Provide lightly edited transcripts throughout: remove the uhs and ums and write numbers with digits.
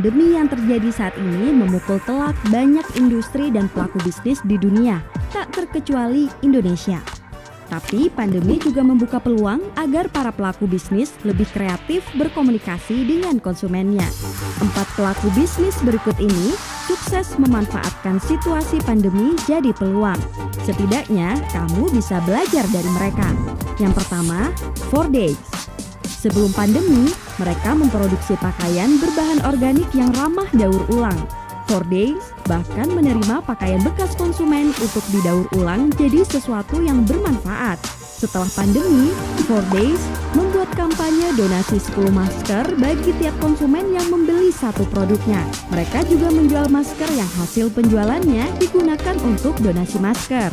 Pandemi yang terjadi saat ini memukul telak banyak industri dan pelaku bisnis di dunia, tak terkecuali Indonesia. Tapi pandemi juga membuka peluang agar para pelaku bisnis lebih kreatif berkomunikasi dengan konsumennya. 4 pelaku bisnis berikut ini sukses memanfaatkan situasi pandemi jadi peluang. Setidaknya kamu bisa belajar dari mereka. Yang pertama, 4Days. Sebelum pandemi, mereka memproduksi pakaian berbahan organik yang ramah daur ulang. 4Days bahkan menerima pakaian bekas konsumen untuk didaur ulang jadi sesuatu yang bermanfaat. Setelah pandemi, 4Days membuat kampanye donasi 10 masker bagi tiap konsumen yang membeli satu produknya. Mereka juga menjual masker yang hasil penjualannya digunakan untuk donasi masker.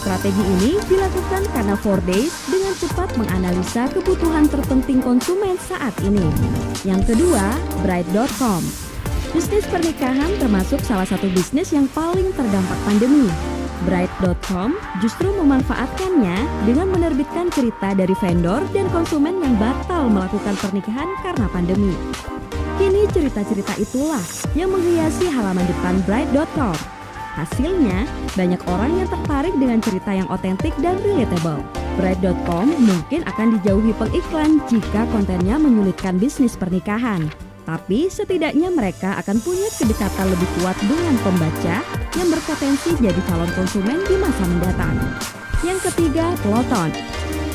Strategi ini dilakukan karena 4Days dengan cepat menganalisa kebutuhan terpenting konsumen saat ini. Yang kedua, Bride.com. Bisnis pernikahan termasuk salah satu bisnis yang paling terdampak pandemi. Bride.com justru memanfaatkannya dengan menerbitkan cerita dari vendor dan konsumen yang batal melakukan pernikahan karena pandemi. Kini cerita-cerita itulah yang menghiasi halaman depan Bride.com. Hasilnya, banyak orang yang tertarik dengan cerita yang otentik dan relatable. Bride.com mungkin akan dijauhi pengiklan jika kontennya menyulitkan bisnis pernikahan. Tapi setidaknya mereka akan punya kedekatan lebih kuat dengan pembaca yang berpotensi jadi calon konsumen di masa mendatang. Yang ketiga, Peloton.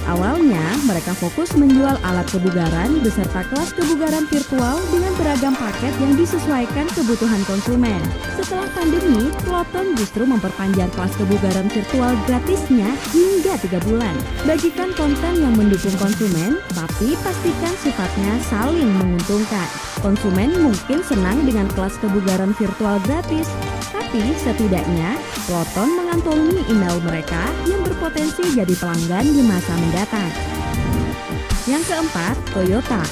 Awalnya mereka fokus menjual alat kebugaran beserta kelas kebugaran virtual dengan beragam paket yang disesuaikan kebutuhan konsumen. Setelah pandemi, Peloton justru memperpanjang kelas kebugaran virtual gratisnya hingga 3 bulan. Bagikan konten yang mendukung konsumen, tapi pastikan sifatnya saling menguntungkan. Konsumen mungkin senang dengan kelas kebugaran virtual gratis, tapi setidaknya Peloton mengantongi email mereka yang berpotensi jadi pelanggan di masa mendatang. Yang keempat, Toyota.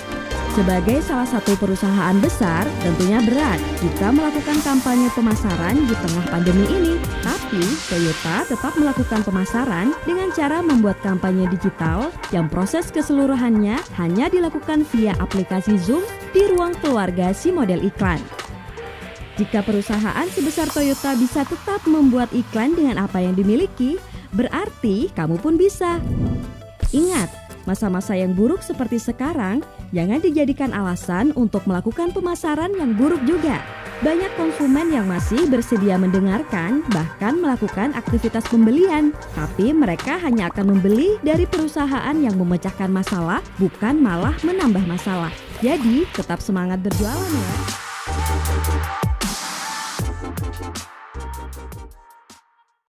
Sebagai salah satu perusahaan besar, tentunya berat jika melakukan kampanye pemasaran di tengah pandemi ini. Tapi Toyota tetap melakukan pemasaran dengan cara membuat kampanye digital yang proses keseluruhannya hanya dilakukan via aplikasi Zoom di ruang keluarga si model iklan. Jika perusahaan sebesar Toyota bisa tetap membuat iklan dengan apa yang dimiliki, berarti kamu pun bisa. Ingat, masa-masa yang buruk seperti sekarang jangan dijadikan alasan untuk melakukan pemasaran yang buruk juga. Banyak konsumen yang masih bersedia mendengarkan, bahkan melakukan aktivitas pembelian, tapi mereka hanya akan membeli dari perusahaan yang memecahkan masalah, bukan malah menambah masalah. Jadi, tetap semangat berjualan ya.